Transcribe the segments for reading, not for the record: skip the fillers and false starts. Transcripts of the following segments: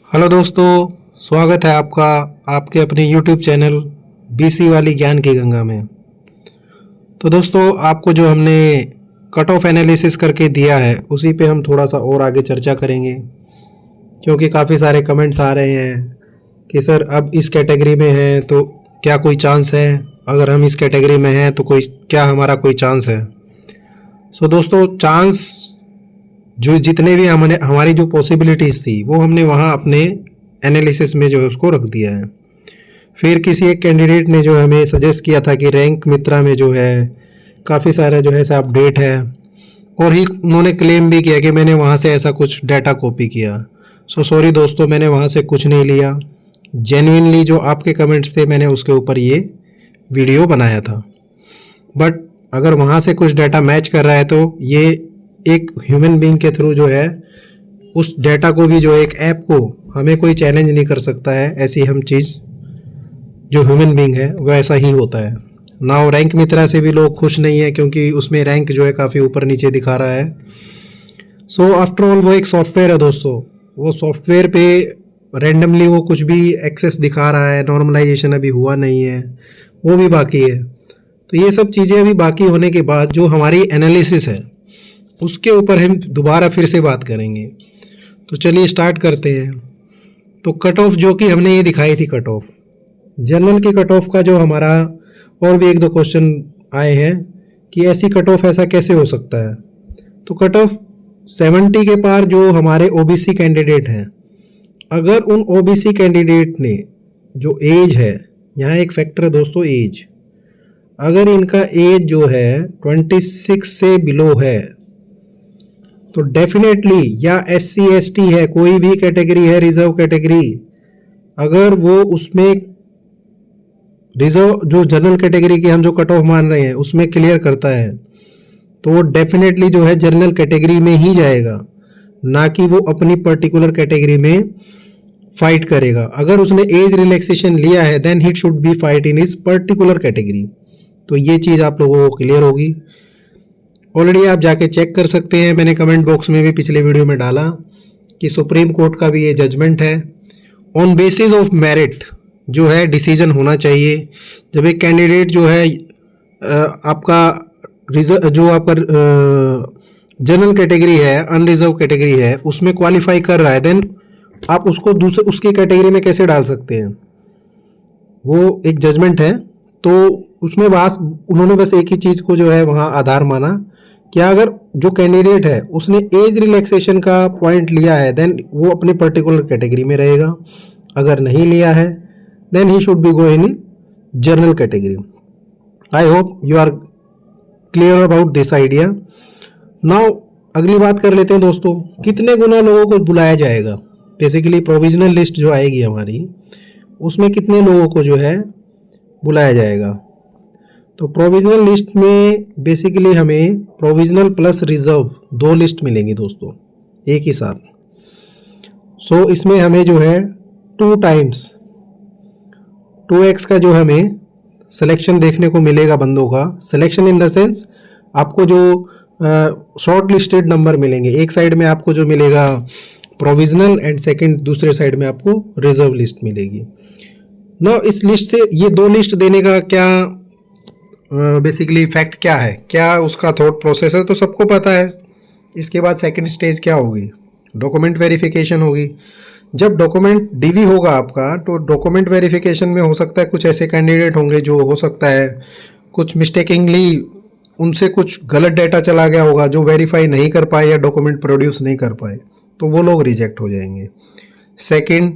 Hello दोस्तों, स्वागत है आपका आपके अपने यूट्यूब चैनल बीसी वाली ज्ञान की गंगा में। तो दोस्तों, आपको जो हमने कट ऑफ एनालिसिस करके दिया है उसी पे हम थोड़ा सा और आगे चर्चा करेंगे, क्योंकि काफ़ी सारे कमेंट्स आ रहे हैं कि सर अब इस कैटेगरी में हैं तो क्या कोई चांस है, अगर हम इस कैटेगरी में हैं तो क्या हमारा कोई चांस है। सो दोस्तों, चांस जो जितने भी हमने हमारी जो पॉसिबिलिटीज़ थी वो हमने वहाँ अपने एनालिसिस में जो है उसको रख दिया है। फिर किसी एक कैंडिडेट ने जो हमें सजेस्ट किया था कि रैंक मित्रा में जो है काफ़ी सारा जो है ऐसा अपडेट है, और ही उन्होंने क्लेम भी किया कि मैंने वहाँ से ऐसा कुछ डाटा कॉपी किया। सो सॉरी दोस्तों, मैंने वहाँ से कुछ नहीं लिया। जेन्युइनली जो आपके कमेंट्स थे मैंने उसके ऊपर ये वीडियो बनाया था। बट अगर वहाँ से कुछ डाटा मैच कर रहा है तो ये एक ह्यूमन बीइंग के थ्रू जो है उस डाटा को भी जो एक ऐप को हमें कोई चैलेंज नहीं कर सकता है। ऐसी हम चीज़ जो ह्यूमन बीइंग है वो ऐसा ही होता है। नाउ रैंक मित्रा से भी लोग खुश नहीं है क्योंकि उसमें रैंक जो है काफ़ी ऊपर नीचे दिखा रहा है। सो आफ्टर ऑल वो एक सॉफ्टवेयर है दोस्तों, वो सॉफ्टवेयर पे रैंडमली वो कुछ भी एक्सेस दिखा रहा है। नॉर्मलाइजेशन अभी हुआ नहीं है, वो भी बाकी है। तो ये सब चीज़ें अभी बाकी होने के बाद जो हमारी एनालिसिस है उसके ऊपर हम दोबारा फिर से बात करेंगे। तो चलिए स्टार्ट करते हैं। तो कट ऑफ जो कि हमने ये दिखाई थी, कट ऑफ जनरल की कट ऑफ का जो हमारा और भी एक दो क्वेश्चन आए हैं कि ऐसी कट ऑफ ऐसा कैसे हो सकता है। तो कट ऑफ 70 के पार जो हमारे ओबीसी कैंडिडेट हैं, अगर उन ओबीसी कैंडिडेट ने जो एज है, यहाँ एक फैक्टर है दोस्तों एज, अगर इनका एज जो है 26 से बिलो है तो डेफिनेटली, या SC ST है, कोई भी कैटेगरी है रिजर्व कैटेगरी, अगर वो उसमें रिजर्व जो जनरल कैटेगरी की हम जो कट ऑफ मान रहे हैं उसमें क्लियर करता है तो वो डेफिनेटली जो है जनरल कैटेगरी में ही जाएगा, ना कि वो अपनी पर्टिकुलर कैटेगरी में फाइट करेगा। अगर उसने एज रिलैक्सेशन लिया है then he should be fight in his particular category. तो ये चीज़ आप लोगों को क्लियर होगी। ऑलरेडी आप जाके चेक कर सकते हैं, मैंने कमेंट बॉक्स में भी पिछले वीडियो में डाला कि सुप्रीम कोर्ट का भी ये जजमेंट है। ऑन बेसिस ऑफ मेरिट जो है डिसीजन होना चाहिए। जब एक कैंडिडेट जो है आपका जो आपका जनरल कैटेगरी है, अनरिजर्व कैटेगरी है, उसमें क्वालिफाई कर रहा है, देन आप उसको दूसरे उसकी कैटेगरी में कैसे डाल सकते हैं। वो एक जजमेंट है। तो उसमें उन्होंने बस एक ही चीज़ को जो है वहाँ आधार माना कि अगर जो कैंडिडेट है उसने एज रिलैक्सेशन का पॉइंट लिया है देन वो अपने पर्टिकुलर कैटेगरी में रहेगा, अगर नहीं लिया है then he should be go in general category. I hope you are clear about this idea. Now अगली बात कर लेते हैं दोस्तों, कितने गुना लोगों को बुलाया जाएगा। बेसिकली प्रोविजनल लिस्ट जो आएगी हमारी उसमें कितने लोगों को जो है बुलाया जाएगा। तो प्रोविजनल लिस्ट में बेसिकली हमें प्रोविजनल प्लस रिजर्व दो लिस्ट मिलेंगी दोस्तों एक ही साथ। सो इसमें हमें जो है 2 टाइम्स 2x का जो हमें सिलेक्शन देखने को मिलेगा बंदों का। सिलेक्शन इन द सेंस आपको जो शॉर्ट लिस्टेड नंबर मिलेंगे, एक साइड में आपको जो मिलेगा प्रोविजनल एंड सेकंड दूसरे साइड में आपको रिजर्व लिस्ट मिलेगी। ना इस लिस्ट से ये दो लिस्ट देने का क्या बेसिकली फैक्ट क्या है, क्या उसका थॉट प्रोसेस है, तो सबको पता है। इसके बाद सेकंड स्टेज क्या होगी, डॉक्यूमेंट वेरिफिकेशन होगी। जब डॉक्यूमेंट डीवी होगा आपका तो डॉक्यूमेंट वेरिफिकेशन में हो सकता है कुछ ऐसे कैंडिडेट होंगे जो हो सकता है कुछ मिस्टेकिंगली उनसे कुछ गलत डाटा चला गया होगा जो वेरीफाई नहीं कर पाए या डॉक्यूमेंट प्रोड्यूस नहीं कर पाए, तो वो लोग रिजेक्ट हो जाएंगे। सेकंड,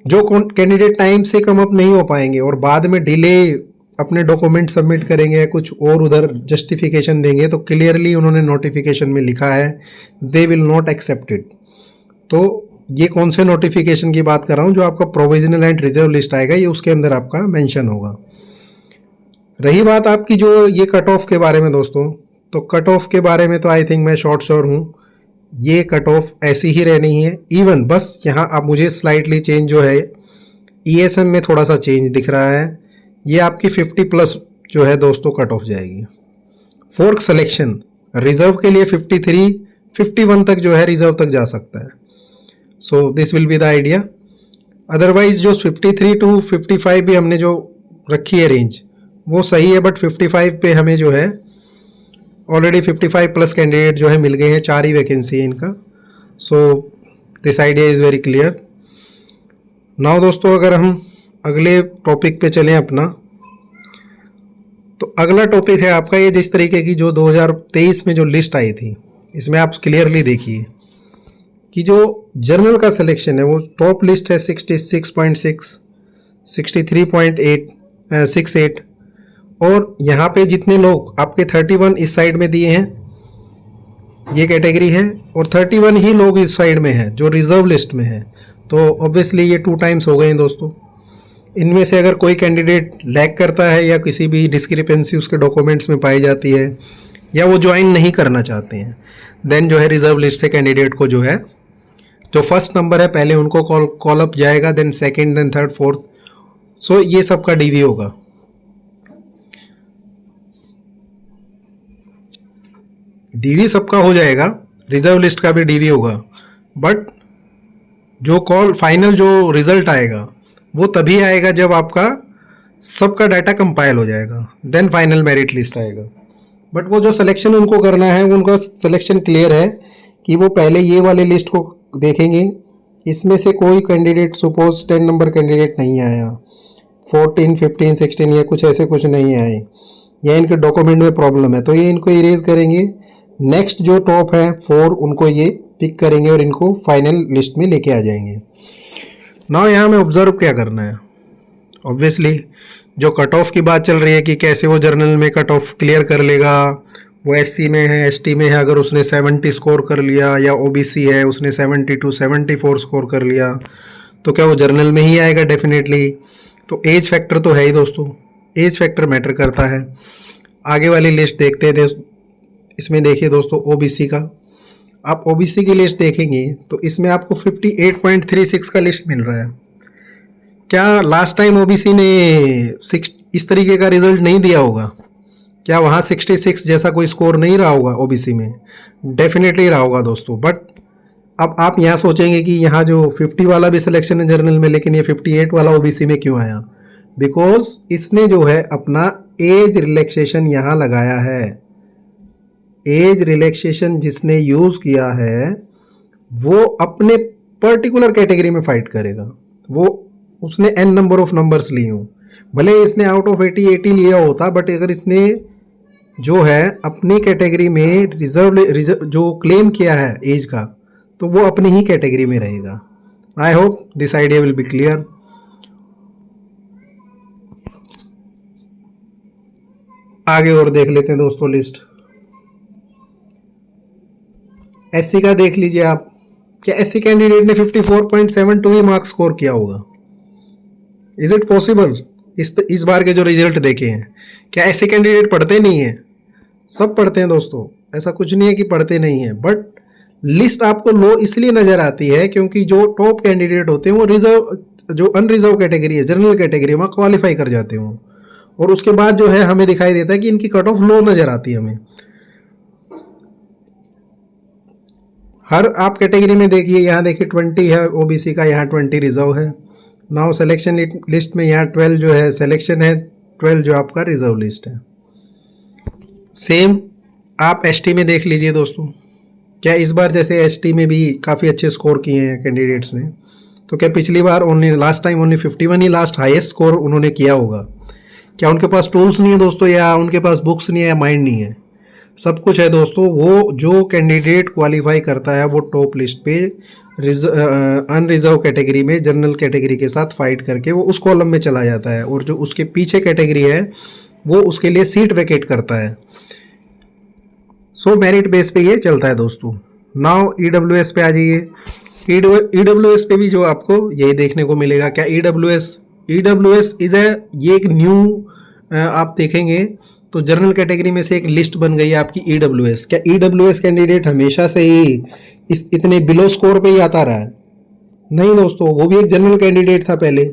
जो कैंडिडेट टाइम से कम अप नहीं हो पाएंगे और बाद में डिले अपने डॉक्यूमेंट सबमिट करेंगे, कुछ और उधर जस्टिफिकेशन देंगे, तो क्लियरली उन्होंने नोटिफिकेशन में लिखा है दे विल नॉट एक्सेप्टेड। तो ये कौन से नोटिफिकेशन की बात कर रहा हूँ, जो आपका प्रोविजनल एंड रिजर्व लिस्ट आएगा ये उसके अंदर आपका मेंशन होगा। रही बात आपकी जो ये कट ऑफ के बारे में दोस्तों, तो कट ऑफ के बारे में तो आई थिंक मैं शॉर्ट श्योर हूँ, ये कट ऑफ ऐसी ही रहनी है। इवन बस यहाँ आप मुझे स्लाइटली चेंज जो है ESM में थोड़ा सा चेंज दिख रहा है, ये आपकी 50 प्लस जो है दोस्तों कट ऑफ जाएगी। फोर्क सिलेक्शन रिजर्व के लिए 53 51 तक जो है रिजर्व तक जा सकता है। सो this will be the idea. Otherwise जो 53 टू 55 भी हमने जो रखी है रेंज वो सही है, बट 55 पे हमें जो है ऑलरेडी 55 प्लस कैंडिडेट जो है मिल गए हैं, 4 ही वैकेंसी है इनका। So this idea is very clear. Now दोस्तों अगर हम अगले टॉपिक पे चलें अपना, तो अगला टॉपिक है आपका ये जिस तरीके की जो 2023 में जो लिस्ट आई थी, इसमें आप क्लियरली देखिए कि जो जर्नल का सिलेक्शन है वो टॉप लिस्ट है 66.6, 63.8, 68, और यहाँ पे जितने लोग आपके 31 इस साइड में दिए हैं ये कैटेगरी है, और 31 ही लोग इस साइड में हैं जो रिजर्व लिस्ट में है। तो ऑब्वियसली ये 2 टाइम्स हो गए हैं दोस्तों। इनमें से अगर कोई कैंडिडेट लैग करता है या किसी भी डिस्क्रिपेंसी उसके डॉक्यूमेंट्स में पाई जाती है या वो ज्वाइन नहीं करना चाहते हैं, देन जो है रिजर्व लिस्ट से कैंडिडेट को जो है जो फर्स्ट नंबर है पहले उनको कॉल अप जाएगा, then second, then third, fourth. So ये सबका डीवी होगा। डीवी सबका हो जाएगा, रिजर्व लिस्ट का भी डीवी होगा, बट जो फाइनल जो रिजल्ट आएगा वो तभी आएगा जब आपका सबका डाटा कंपाइल हो जाएगा, देन फाइनल मेरिट लिस्ट आएगा। बट वो जो सिलेक्शन उनको करना है उनका सिलेक्शन क्लियर है कि वो पहले ये वाले लिस्ट को देखेंगे, इसमें से कोई कैंडिडेट सपोज 10 नंबर कैंडिडेट नहीं आया, 14, 15, 16 या कुछ ऐसे कुछ नहीं आए, या इनके डॉक्यूमेंट में प्रॉब्लम है, तो ये इनको इरेज करेंगे। नेक्स्ट जो टॉप है 4 उनको ये पिक करेंगे और इनको फाइनल लिस्ट में लेके आ जाएंगे। नाउ यहाँ में ऑब्जर्व क्या करना है, ऑब्वियसली जो कट ऑफ की बात चल रही है कि कैसे वो जर्नल में कट ऑफ क्लियर कर लेगा, वो एससी में है, एसटी में है, अगर उसने 70 स्कोर कर लिया, या ओबीसी है उसने 72, 74 स्कोर कर लिया, तो क्या वो जर्नल में ही आएगा? डेफिनेटली। तो एज फैक्टर तो है ही दोस्तों, एज फैक्टर मैटर करता है। आगे वाली लिस्ट देखते हैं। इसमें देखिए दोस्तों ओबीसी का, आप ओबीसी की लिस्ट देखेंगे तो इसमें आपको 58.36 का लिस्ट मिल रहा है। क्या लास्ट टाइम ओबीसी ने इस तरीके का रिजल्ट नहीं दिया होगा? क्या वहाँ 66 जैसा कोई स्कोर नहीं रहा होगा ओबीसी में? डेफिनेटली रहा होगा दोस्तों। बट अब आप यहाँ सोचेंगे कि यहाँ जो 50 वाला भी सिलेक्शन है जर्नल में, लेकिन ये 58 वाला ओबीसी में क्यों आया? बिकॉज इसने जो है अपना एज रिलैक्सेशन यहाँ लगाया है। एज रिलैक्सेशन जिसने यूज़ किया है वो अपने पर्टिकुलर कैटेगरी में फाइट करेगा। वो उसने n नंबर ऑफ नंबर्स लिए हों, भले इसने आउट ऑफ 80 लिया होता, बट अगर इसने जो है अपनी कैटेगरी में रिजर्व जो क्लेम किया है एज का, तो वो अपनी ही कैटेगरी में रहेगा। I hope this idea will be clear. आगे और देख लेते हैं दोस्तों लिस्ट। एससी का देख लीजिए आप। क्या एससी कैंडिडेट ने 54.72 ही मार्क्स स्कोर किया होगा? Is it possible? इस बार के जो रिजल्ट देखे हैं, क्या ऐसे कैंडिडेट पढ़ते नहीं हैं? सब पढ़ते हैं दोस्तों, ऐसा कुछ नहीं है कि पढ़ते नहीं हैं। बट लिस्ट आपको लो इसलिए नज़र आती है क्योंकि जो टॉप कैंडिडेट होते हैं वो रिजर्व जो अनरिजर्व कैटेगरी है, जनरल कैटेगरी, वहाँ क्वालिफाई कर जाते हो, और उसके बाद जो है हमें दिखाई देता है कि इनकी कट ऑफ लो नज़र आती है हमें। हर आप कैटेगरी में देखिए, यहाँ देखिए 20 है ओबीसी का, यहाँ 20 रिजर्व है। नाउ सिलेक्शन लिस्ट में यहाँ 12 जो है सिलेक्शन है, 12 जो आपका रिजर्व लिस्ट है। सेम आप एसटी में देख लीजिए दोस्तों। क्या इस बार जैसे एसटी में भी काफ़ी अच्छे स्कोर किए हैं कैंडिडेट्स ने, तो क्या पिछली बार लास्ट टाइम ओनली 51 ही लास्ट हाईएस्ट स्कोर उन्होंने किया होगा? क्या उनके पास टूल्स नहीं है दोस्तों, या उनके पास बुक्स नहीं है, या माइंड नहीं है? सब कुछ है दोस्तों। वो जो कैंडिडेट क्वालिफाई करता है वो टॉप लिस्ट पे अनरिजर्व कैटेगरी में जनरल कैटेगरी के साथ फाइट करके वो उस कॉलम में चला जाता है, और जो उसके पीछे कैटेगरी है वो उसके लिए सीट वैकेट करता है। सो मेरिट बेस पे ये चलता है दोस्तों। नाउ ईडब्ल्यूएस पे आ जाइए। ईडब्ल्यूएस पे भी जो आपको यही देखने को मिलेगा। क्या ईडब्ल्यूएस इज ये एक न्यू आप देखेंगे तो जनरल कैटेगरी में से एक लिस्ट बन गई है आपकी ईडब्ल्यूएस। क्या ईडब्ल्यूएस कैंडिडेट हमेशा से ही इतने बिलो स्कोर पे ही आता रहा है? नहीं दोस्तों, वो भी एक जनरल कैंडिडेट था, पहले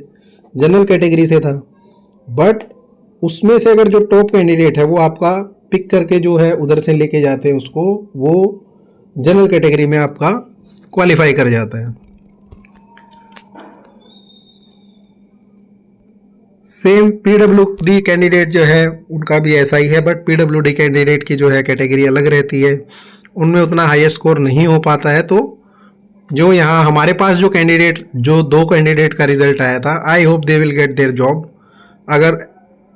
जनरल कैटेगरी से था, बट उसमें से अगर जो टॉप कैंडिडेट है वो आपका पिक करके जो है उधर से लेके जाते हैं उसको, वो जनरल कैटेगरी में आपका क्वालिफाई कर जाता है। सेम पीडब्ल्यूडी कैंडिडेट जो है उनका भी ऐसा ही है, बट पीडब्ल्यूडी कैंडिडेट की जो है कैटेगरी अलग रहती है, उनमें उतना हाईएस्ट स्कोर नहीं हो पाता है। तो जो यहाँ हमारे पास जो कैंडिडेट, जो 2 कैंडिडेट का रिजल्ट आया था, I hope they will get their job. अगर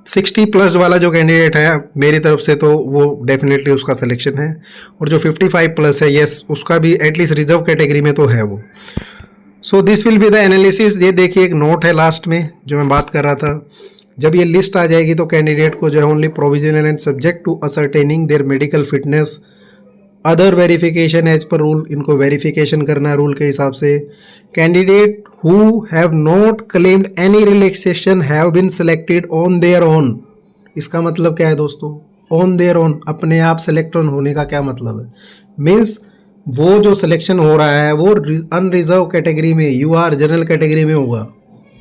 60 प्लस वाला जो कैंडिडेट है मेरी तरफ से, तो वो डेफिनेटली उसका सिलेक्शन है, और जो 55 प्लस है, यस, उसका भी एटलीस्ट रिजर्व कैटेगरी में तो है वो। सो this will be the analysis. ये देखिए एक नोट है लास्ट में जो मैं बात कर रहा था, जब ये लिस्ट आ जाएगी तो कैंडिडेट को जो है only provisional and subject to ascertaining their medical fitness, other verification as per rule, इनको वेरिफिकेशन करना है रूल के हिसाब से। Candidate who have not claimed any relaxation have been selected on their own. इसका मतलब क्या है दोस्तों? ऑन देयर ओन, अपने आप सेलेक्ट ऑन होने का क्या मतलब है? मीन्स वो जो सिलेक्शन हो रहा है वो अनरिजर्व कैटेगरी में, यूआर जनरल कैटेगरी में होगा।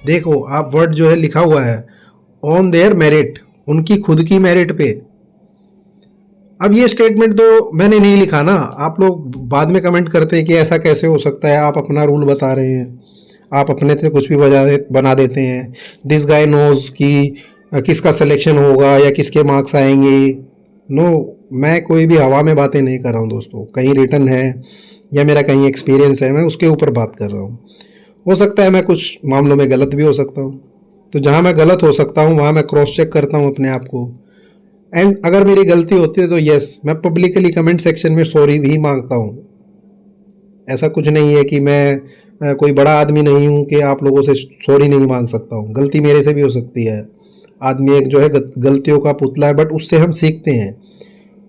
देखो आप वर्ड जो है लिखा हुआ है ऑन देयर मेरिट, उनकी खुद की मेरिट पे। अब ये स्टेटमेंट तो मैंने नहीं लिखा ना, आप लोग बाद में कमेंट करते हैं कि ऐसा कैसे हो सकता है, आप अपना रूल बता रहे हैं, आप अपने से कुछ भी बना देते हैं। दिस गाय नोज कि किसका सिलेक्शन होगा या किसके मार्क्स आएंगे। नो, मैं कोई भी हवा में बातें नहीं कर रहा हूँ दोस्तों, कहीं रिटर्न है या मेरा कहीं एक्सपीरियंस है, मैं उसके ऊपर बात कर रहा हूँ। हो सकता है मैं कुछ मामलों में गलत भी हो सकता हूँ, तो जहाँ मैं गलत हो सकता हूँ वहाँ मैं क्रॉस चेक करता हूँ अपने आप को। एंड अगर मेरी गलती होती है तो यस, मैं पब्लिकली कमेंट सेक्शन में सॉरी भी मांगता हूँ। ऐसा कुछ नहीं है कि मैं कोई बड़ा आदमी नहीं हूँ कि आप लोगों से सॉरी नहीं मांग सकता हूँ। गलती मेरे से भी हो सकती है, आदमी एक जो है गलतियों का पुतला है, बट उससे हम सीखते हैं।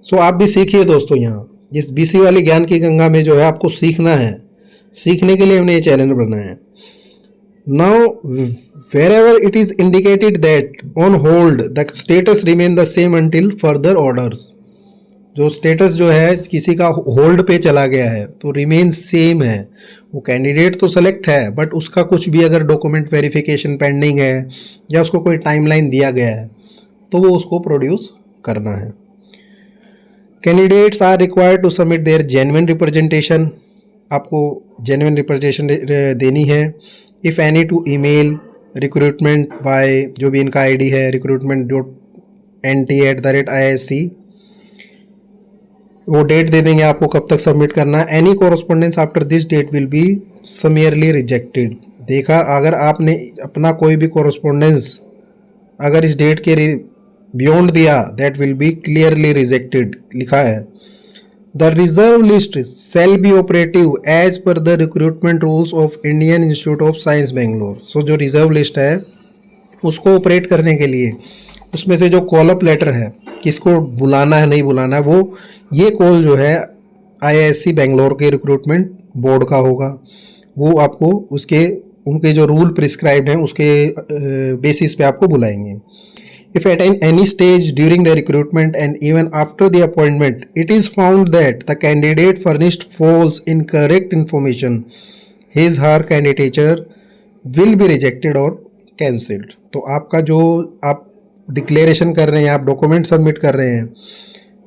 सो आप भी सीखिए दोस्तों, यहाँ इस बीसी वाली ज्ञान की गंगा में जो है आपको सीखना है, सीखने के लिए हमने ये चैनल बनाया है। Now wherever it is indicated that on hold the status remain the same until further orders. जो स्टेटस जो है किसी का होल्ड पे चला गया है तो रिमेन सेम है, वो कैंडिडेट तो सेलेक्ट है बट उसका कुछ भी अगर डॉक्यूमेंट वेरिफिकेशन पेंडिंग है या उसको कोई टाइमलाइन दिया गया है तो वो उसको प्रोड्यूस करना है। Candidates are required to submit their genuine representation, आपको जेन्युइन रिप्रेजेंटेशन देनी है। If any to email recruitment by, जो भी इनका आईडी है recruitment.nt@IISc, वो डेट दे देंगे आपको कब तक सबमिट करना है। Any correspondence after this date will be summarily rejected. देखा, अगर आपने अपना कोई भी कोरस्पोंडेंस अगर इस डेट के बियॉन्ड दिया, that will be clearly rejected, लिखा है। The reserve list shall be operative as per the recruitment rules of Indian Institute of Science Bangalore. So जो रिजर्व लिस्ट है उसको ऑपरेट करने के लिए उसमें से जो कॉल अप लेटर है, किसको बुलाना है नहीं बुलाना है, वो ये कॉल जो है IISc बेंगलोर के रिक्रूटमेंट बोर्ड का होगा। वो आपको उसके उनके जो रूल प्रिस्क्राइब्ड हैं उसके बेसिस पे आपको बुलाएंगे। If at any stage during the recruitment and even after the appointment it is found that the candidate furnished false incorrect information, her candidature will be rejected or cancelled। तो आपका जो आप declaration कर रहे हैं, आप डॉक्यूमेंट सबमिट कर रहे हैं,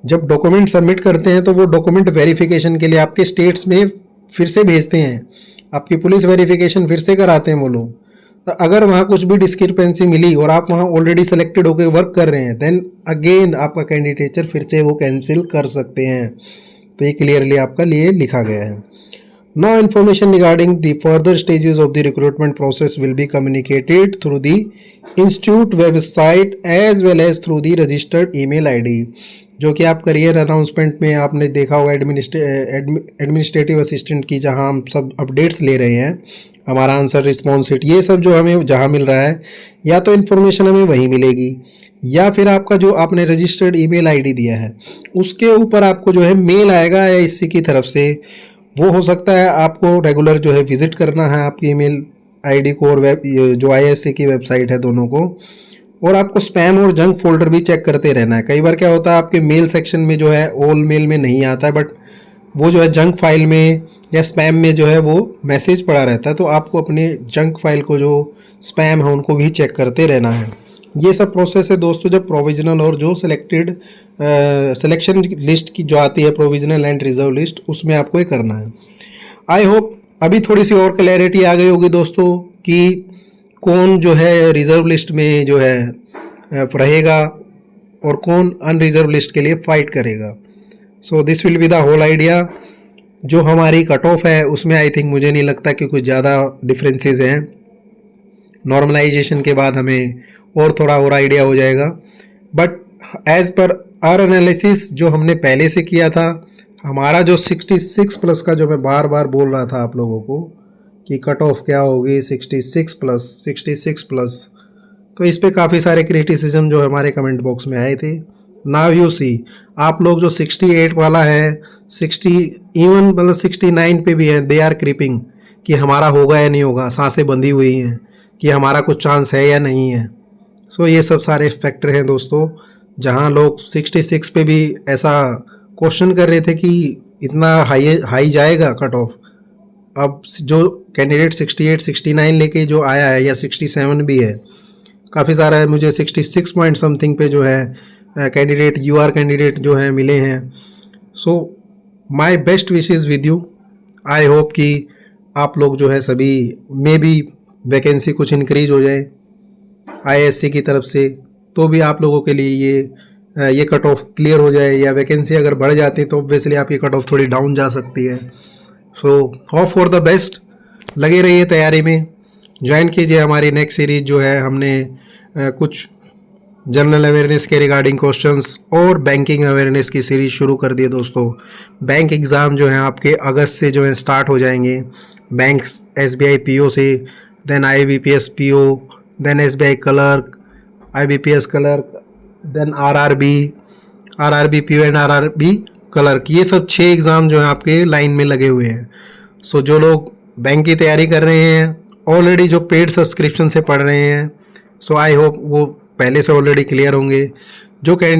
जब डॉक्यूमेंट सबमिट करते हैं तो वो डॉक्यूमेंट वेरिफिकेशन के लिए आपके स्टेट्स में फिर से भेजते हैं, आपकी पुलिस वेरिफिकेशन फिर से कराते हैं वो लोग। तो अगर वहाँ कुछ भी डिस्क्रिपेंसी मिली और आप वहाँ ऑलरेडी सेलेक्टेड होकर वर्क कर रहे हैं, देन अगेन आपका कैंडिडेचर फिर से वो कैंसिल कर सकते हैं। तो ये क्लियरली आपका लिए लिखा गया है। Now information regarding the further stages of the recruitment process will be communicated through the institute website as well as through the registered email ID, जो कि आप करियर अनाउंसमेंट में आपने देखा होगा एडमिनिस्ट्रेटिव असिस्टेंट की, जहां हम सब अपडेट्स ले रहे हैं, हमारा आंसर रिस्पॉन्स शीट, ये सब जो हमें जहां मिल रहा है, या तो इन्फॉर्मेशन हमें वहीं मिलेगी या फिर आपका जो आपने रजिस्टर्ड ईमेल आईडी दिया है उसके ऊपर आपको जो है मेल आएगा IISc की तरफ से। वो हो सकता है आपको रेगुलर जो है विजिट करना है आपकी ईमेल आईडी को और जो IISc की वेबसाइट है दोनों को, और आपको स्पैम और जंक फोल्डर भी चेक करते रहना है। कई बार क्या होता है आपके मेल सेक्शन में जो है ऑल मेल में नहीं आता है, बट वो जो है जंक फाइल में या स्पैम में जो है वो मैसेज पड़ा रहता है, तो आपको अपने जंक फाइल को जो स्पैम है उनको भी चेक करते रहना है। ये सब प्रोसेस है दोस्तों, जब प्रोविजनल और जो सिलेक्टेड सिलेक्शन लिस्ट की जो आती है प्रोविजनल एंड रिजर्व लिस्ट, उसमें आपको ये करना है। आई होप अभी थोड़ी सी और क्लैरिटी आ गई होगी दोस्तों कि कौन जो है रिज़र्व लिस्ट में जो है रहेगा और कौन अनरिजर्व लिस्ट के लिए फ़ाइट करेगा। So this will be the whole idea. जो हमारी कट ऑफ है उसमें आई थिंक मुझे नहीं लगता कि कुछ ज़्यादा डिफरेंसेस हैं। नॉर्मलाइजेशन के बाद हमें और थोड़ा और आइडिया हो जाएगा, but as per our analysis जो हमने पहले से किया था, हमारा जो 66 प्लस का जो मैं बार बार बोल रहा था आप लोगों को कि कट ऑफ क्या होगी 66 प्लस, तो इस पे काफ़ी सारे क्रिटिसिज्म जो हमारे कमेंट बॉक्स में आए थे। नाउ यू सी, आप लोग जो 68 वाला है, 60 इवन मतलब 69 पे भी है, दे आर क्रीपिंग कि हमारा होगा या नहीं होगा, सांसें बंधी हुई हैं कि हमारा कुछ चांस है या नहीं है। सो ये सब सारे फैक्टर हैं दोस्तों, जहां लोग 66 पे भी ऐसा क्वेश्चन कर रहे थे कि इतना हाई जाएगा कट ऑफ। अब जो कैंडिडेट 68 69 लेके जो आया है या 67 भी है, काफ़ी सारा है, मुझे 66 पॉइंट समथिंग पे जो है कैंडिडेट यूआर कैंडिडेट जो हैं मिले हैं। So my best wishes with you. I hope कि आप लोग जो है सभी में भी वैकेंसी कुछ इंक्रीज हो जाए आईएससी की तरफ से, तो भी आप लोगों के लिए ये कट ऑफ क्लियर हो जाए, या वैकेंसी अगर बढ़ जाती है तो ऑब्वियसली आपकी कट ऑफ थोड़ी डाउन जा सकती है। So hope for the best, लगे रहिए तैयारी में, ज्वाइन कीजिए हमारी नेक्स्ट सीरीज जो है। हमने कुछ जनरल अवेयरनेस के रिगार्डिंग क्वेश्चंस और बैंकिंग अवेयरनेस की सीरीज शुरू कर दी है दोस्तों। बैंक एग्ज़ाम जो है आपके अगस्त से जो है स्टार्ट हो जाएंगे। बैंक एसबीआई पीओ से, then IBPS PO, then SBI clerk, IBPS clerk, then RRB PO and RRB clerk. ये सब 6 एग्ज़ाम जो है आपके लाइन में लगे हुए हैं। सो जो लोग बैंक की तैयारी कर रहे हैं, ऑलरेडी जो पेड सब्सक्रिप्शन से पढ़ रहे हैं, सो आई होप वो पहले से ऑलरेडी क्लियर होंगे। जो कैंडिडेट